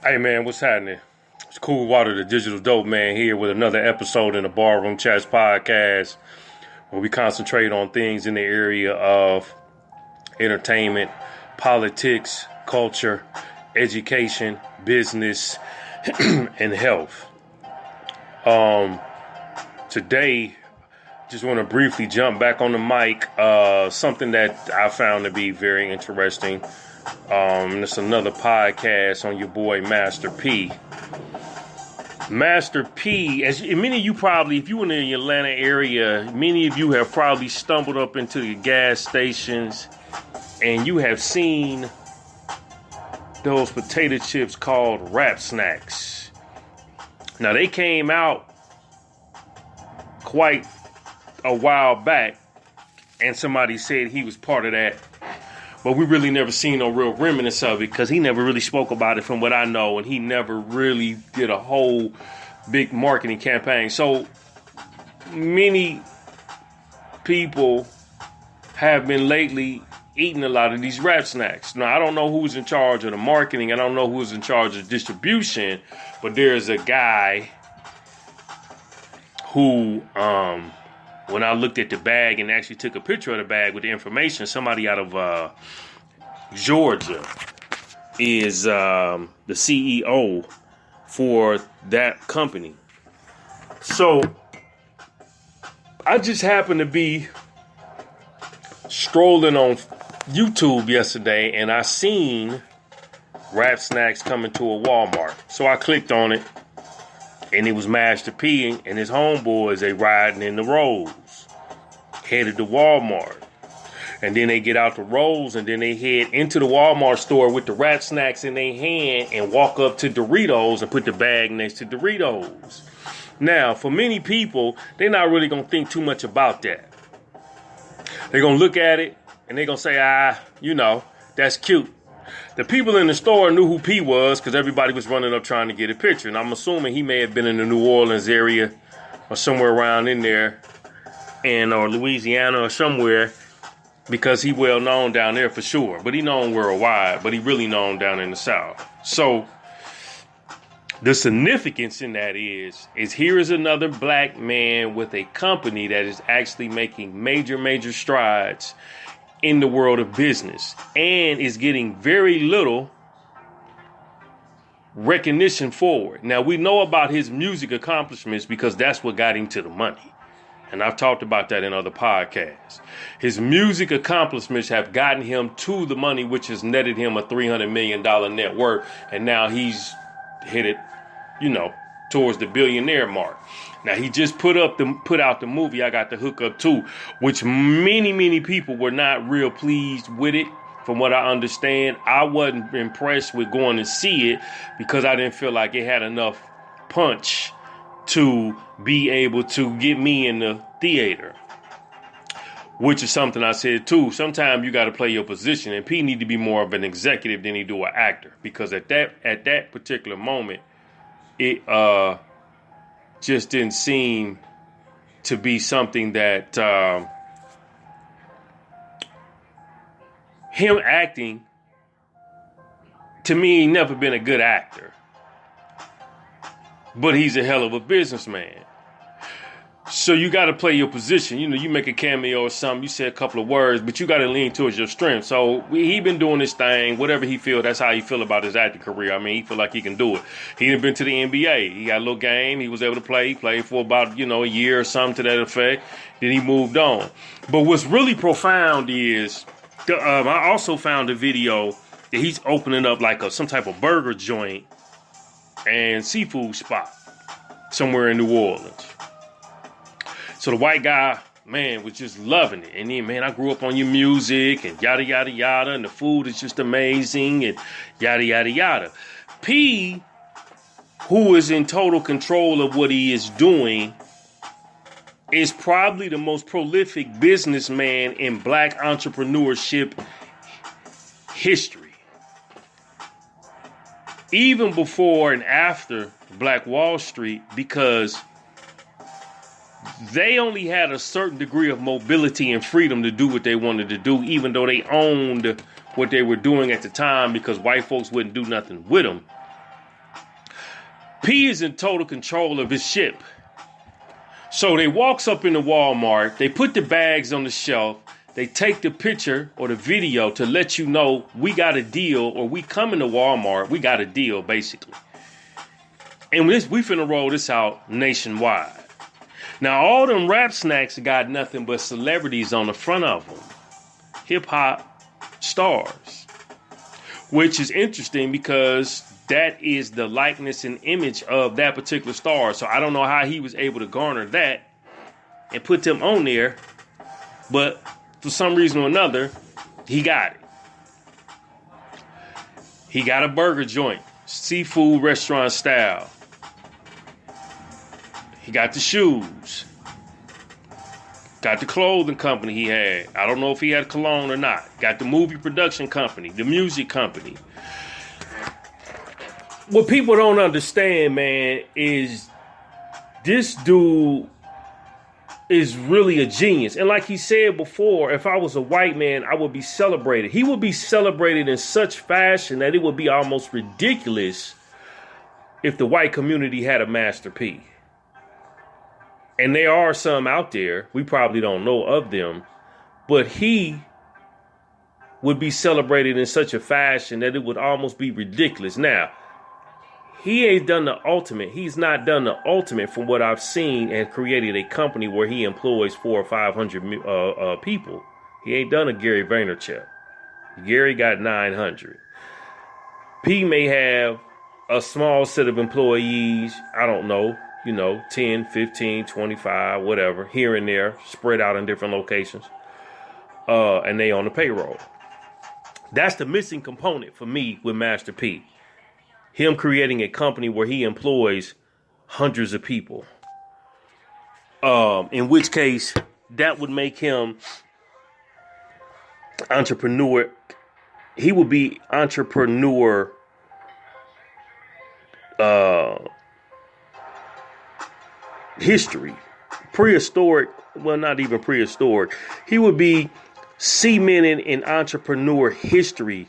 Hey man, what's happening? It's Cool Water, the digital dope man, here with another episode in the Barroom Chats podcast, where we concentrate on things in the area of entertainment, politics, culture, education, business, and health. Today, just want to briefly jump back on the mic. Something that I found to be very interesting. It's another podcast on your boy Master P. Master P, as many of you probably, if you were in the Atlanta area, many of you have probably stumbled up into the gas stations and you have seen those potato chips called Rap Snacks. Now, they came out quite a while back, and somebody said he was part of that. But we really never seen no real remnants of it because he never really spoke about it from what I know, and he never really did a whole big marketing campaign. So many people have been lately eating a lot of these Rap Snacks. Now, I don't know who's in charge of the marketing. I don't know who's in charge of distribution, but there's a guy who, when I looked at the bag and actually took a picture of the bag with the information, somebody out of Georgia is the CEO for that company. So I just happened to be strolling on YouTube yesterday and I seen Rap Snacks coming to a Walmart. So I clicked on it. And it was Master P and his homeboys, they riding in the rolls, headed to Walmart. And then they get out the rolls and then they head into the Walmart store with the Rap Snacks in their hand and walk up to Doritos and put the bag next to Doritos. Now, for many people, they're not really going to think too much about that. They're going to look at it and they're going to say, that's cute. The people in the store knew who P was because everybody was running up trying to get a picture. And I'm assuming he may have been in the New Orleans area or somewhere around in there or Louisiana or somewhere because he well known down there for sure. But he known worldwide, but he really known down in the South. So the significance in that is here is another black man with a company that is actually making major strides in the world of business and is getting very little recognition for it. Now, we know about his music accomplishments because that's what got him to the money. And I've talked about that in other podcasts. His music accomplishments have gotten him to the money, which has netted him a $300 million net worth. And now he's headed, towards the billionaire mark. Now, he just put out the movie I Got the Hook Up To, which many people were not real pleased with it. From what I understand, I wasn't impressed with going to see it because I didn't feel like it had enough punch to be able to get me in the theater, which is something I said too. Sometimes you got to play your position, and P need to be more of an executive than he do an actor, because at that particular moment, it just didn't seem to be something that him acting, to me, he never been a good actor. But he's a hell of a businessman. So you got to play your position. You make a cameo or something, you say a couple of words, but you got to lean towards your strength. So he been doing this thing, whatever he feel, that's how he feel about his acting career. I mean, he feel like he can do it. He done been to the NBA. He got a little game. He was able to play. He played for about, a year or something to that effect. Then he moved on. But what's really profound is, I also found a video that he's opening up like some type of burger joint and seafood spot somewhere in New Orleans. So the white guy, man, was just loving it. And then, man, I grew up on your music and yada, yada, yada. And the food is just amazing and yada, yada, yada. P, who is in total control of what he is doing, is probably the most prolific businessman in black entrepreneurship history. Even before and after Black Wall Street, because they only had a certain degree of mobility and freedom to do what they wanted to do, even though they owned what they were doing at the time, because white folks wouldn't do nothing with them. P is in total control of his ship. So they walks up into Walmart, they put the bags on the shelf, they take the picture or the video to let you know we got a deal, or we coming to Walmart, we got a deal, basically. And we finna roll this out nationwide. Now, all them rap snacks got nothing but celebrities on the front of them. Hip-hop stars. Which is interesting because that is the likeness and image of that particular star. So I don't know how he was able to garner that and put them on there. But for some reason or another, he got it. He got a burger joint, seafood restaurant style. He got the shoes. Got the clothing company he had. I don't know if he had cologne or not. Got the movie production company, the music company. What people don't understand, man, is this dude is really a genius. And like he said before, if I was a white man, I would be celebrated. He would be celebrated in such fashion that it would be almost ridiculous if the white community had a Master P. And there are some out there, we probably don't know of them, but he would be celebrated in such a fashion that it would almost be ridiculous. Now, he ain't done the ultimate. He's not done the ultimate from what I've seen, and created a company where he employs 400 or 500 people. He ain't done a Gary Vaynerchuk. Gary got 900. P may have a small set of employees, I don't know, 10, 15, 25, whatever, here and there, spread out in different locations. And they on the payroll. That's the missing component for me with Master P. Him creating a company where he employs hundreds of people. In which case, that would make him entrepreneur. He would be entrepreneur history. Prehistoric, well, not even prehistoric. He would be cemented in entrepreneur history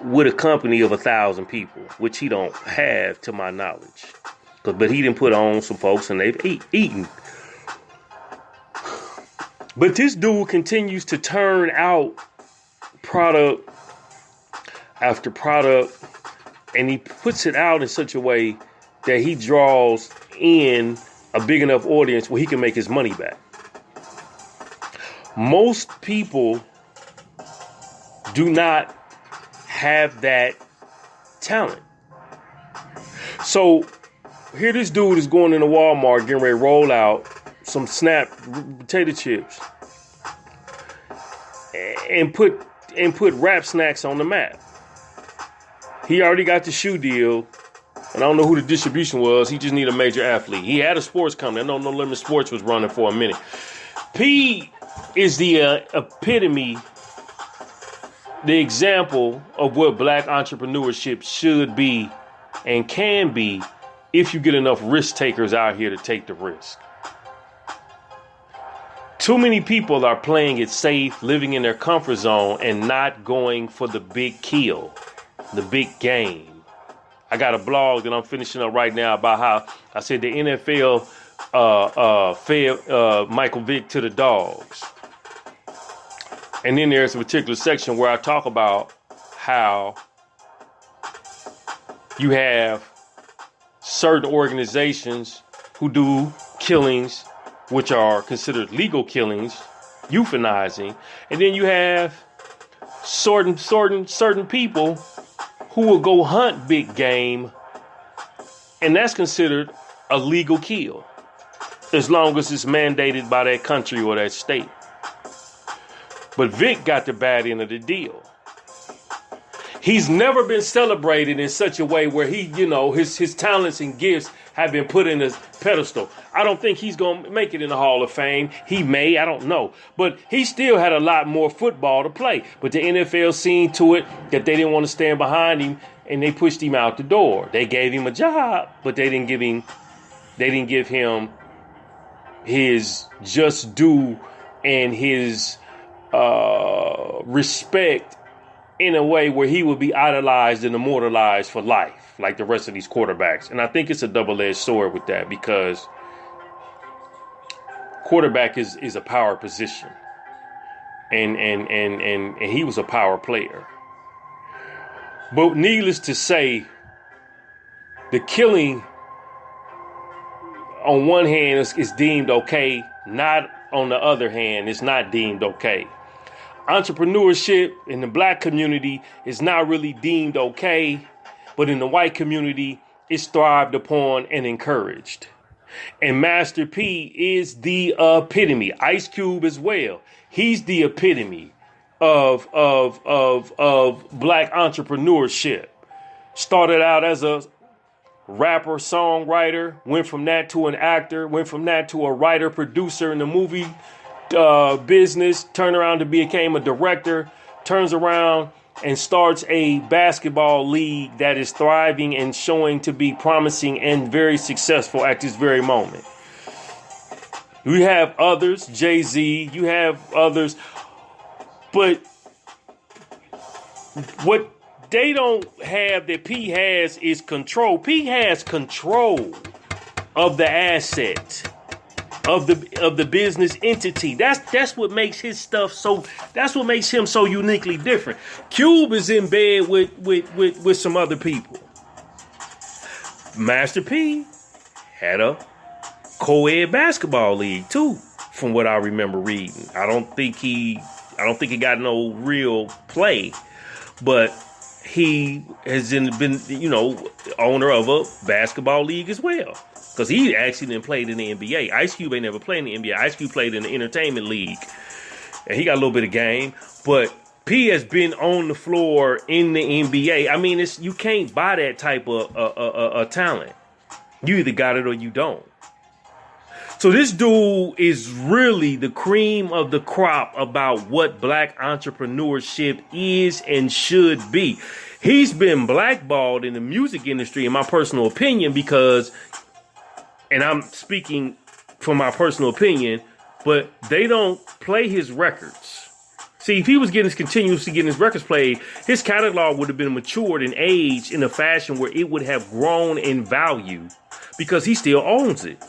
with a company of 1,000 people, which he don't have to my knowledge. But he didn't put on some folks and they've eaten. But this dude continues to turn out product after product, and he puts it out in such a way that he draws in a big enough audience where he can make his money back. Most people do not have that talent. So here this dude is going into Walmart, getting ready to roll out some Snap potato chips and put rap snacks on the map. He already got the shoe deal. And I don't know who the distribution was. He just needed a major athlete. He had a sports company. I know No Limit Sports was running for a minute. P is the epitome, the example of what black entrepreneurship should be and can be if you get enough risk takers out here to take the risk. Too many people are playing it safe, living in their comfort zone, and not going for the big kill, the big game. I got a blog that I'm finishing up right now about how I said the NFL fed Michael Vick to the dogs. And then there's a particular section where I talk about how you have certain organizations who do killings, which are considered legal killings, euthanizing. And then you have certain people who will go hunt big game, and that's considered a legal kill, as long as it's mandated by that country or that state. But Vic got the bad end of the deal. He's never been celebrated in such a way where he, his talents and gifts have been put in a pedestal. I don't think he's going to make it in the Hall of Fame. He may, I don't know. But he still had a lot more football to play. But the NFL seen to it that they didn't want to stand behind him, and they pushed him out the door. They gave him a job, but they didn't give him his just due and his respect in a way where he would be idolized and immortalized for life, like the rest of these quarterbacks. And I think it's a double-edged sword with that, because quarterback is a power position. And he was a power player. But needless to say, the killing on one hand is deemed okay, not on the other hand, it's not deemed okay. Entrepreneurship in the black community is not really deemed okay, but in the white community, it's thrived upon and encouraged. And Master P is the epitome. Ice Cube as well. He's the epitome of black entrepreneurship. Started out as a rapper, songwriter, went from that to an actor, went from that to a writer, producer in the movie business, turned around to became a director, turns around and starts a basketball league that is thriving and showing to be promising and very successful at this very moment. You have others, Jay-Z, you have others, but what they don't have that P has is control. P has control of the asset, of the business entity. That's what makes his stuff so. That's what makes him so uniquely different. Cube is in bed with some other people. Master P had a co-ed basketball league too, from what I remember reading. I don't think he got no real play, but he has been, owner of a basketball league as well. Because he actually didn't play in the NBA. Ice Cube ain't never played in the NBA. Ice Cube played in the entertainment league. And he got a little bit of game. But P has been on the floor in the NBA. I mean, you can't buy that type of talent. You either got it or you don't. So this dude is really the cream of the crop about what black entrepreneurship is and should be. He's been blackballed in the music industry, in my personal opinion, because, and I'm speaking from my personal opinion, but they don't play his records. See, if he was continuously getting his records played, his catalog would have been matured and aged in a fashion where it would have grown in value because he still owns it.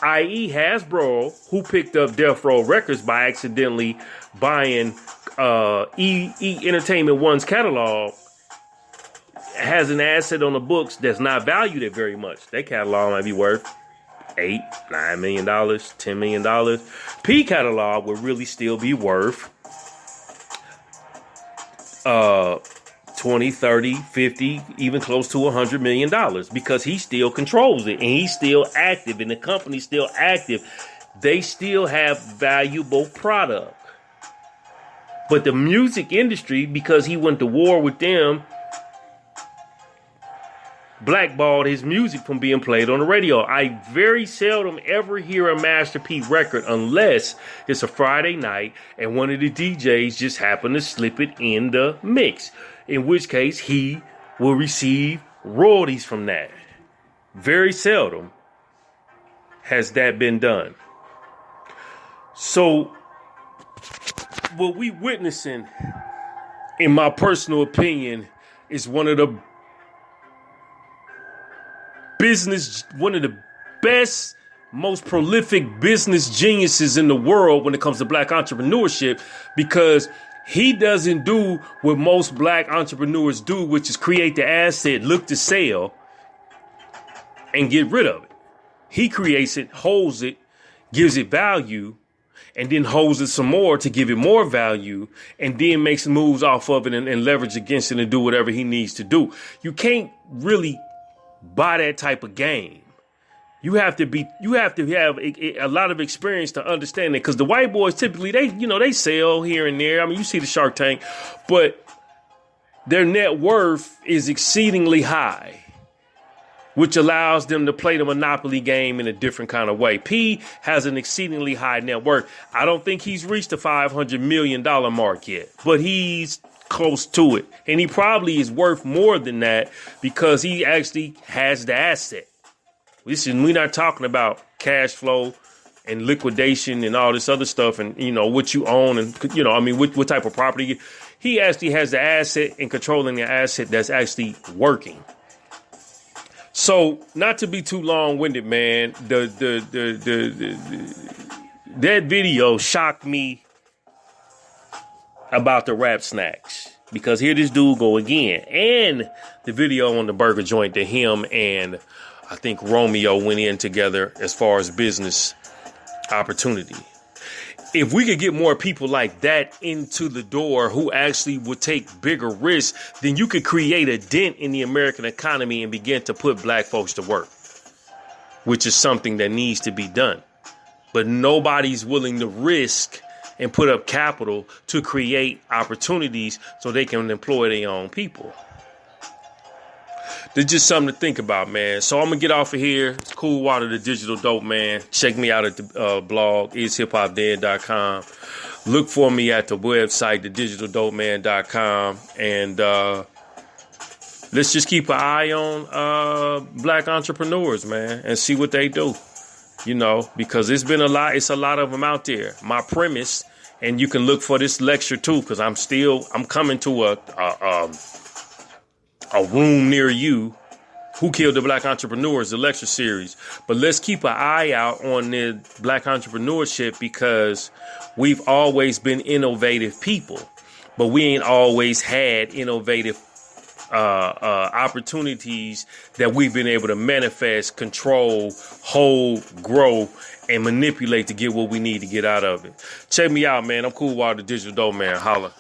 I.e. Hasbro, who picked up Death Row Records by accidentally buying Entertainment One's catalog, has an asset on the books that's not valued at very much. Their catalog might be worth $8, $9 million, $10 million. P catalog would really still be worth 20, 30, 50, even close to $100 million because he still controls it and he's still active and the company's still active. They still have valuable product. But the music industry, because he went to war with them, blackballed his music from being played on the radio. I very seldom ever hear a Master P record unless it's a Friday night and one of the DJs just happen to slip it in the mix, in which case he will receive royalties from that. Very seldom has that been done. So what we witnessing, in my personal opinion, is one of the best, most prolific business geniuses in the world when it comes to black entrepreneurship, because he doesn't do what most black entrepreneurs do, which is create the asset, look to sell, and get rid of it. He creates it, holds it, gives it value, and then holds it some more to give it more value, and then makes moves off of it and leverage against it and do whatever he needs to do. You can't really buy that type of game. You have to have a lot of experience to understand it, because the white boys typically, they sell here and there. I mean, you see the Shark Tank, but their net worth is exceedingly high, which allows them to play the monopoly game in a different kind of way. P has an exceedingly high net worth. I don't think he's reached the $500 million mark yet, but he's close to it. And he probably is worth more than that because he actually has the asset. Listen, we're not talking about cash flow and liquidation and all this other stuff and, what you own and, what type of property. he actually has the asset and controlling the asset that's actually working. So, not to be too long-winded, man, that video shocked me about the Rap Snacks, because here this dude go again. And the video on the burger joint that him and I think Romeo went in together as far as business opportunity. If we could get more people like that into the door who actually would take bigger risks, then you could create a dent in the American economy and begin to put black folks to work, which is something that needs to be done. But nobody's willing to risk and put up capital to create opportunities so they can employ their own people. There's just something to think about, man. So I'm going to get off of here. It's Cool Water, the digital dope man. Check me out at the blog, ishiphopdead.com. Look for me at the website, thedigitaldopeman.com. And let's just keep an eye on black entrepreneurs, man, and see what they do. You know, because it's a lot of them out there. My premise, and you can look for this lecture too, because I'm coming to a room near you. Who Killed the Black Entrepreneurs, the lecture series. But let's keep an eye out on the black entrepreneurship, because we've always been innovative people, but we ain't always had innovative opportunities that we've been able to manifest, control, hold, grow, and manipulate to get what we need to get out of it. Check me out, man. I'm Cool Water, the digital dope man. Holla.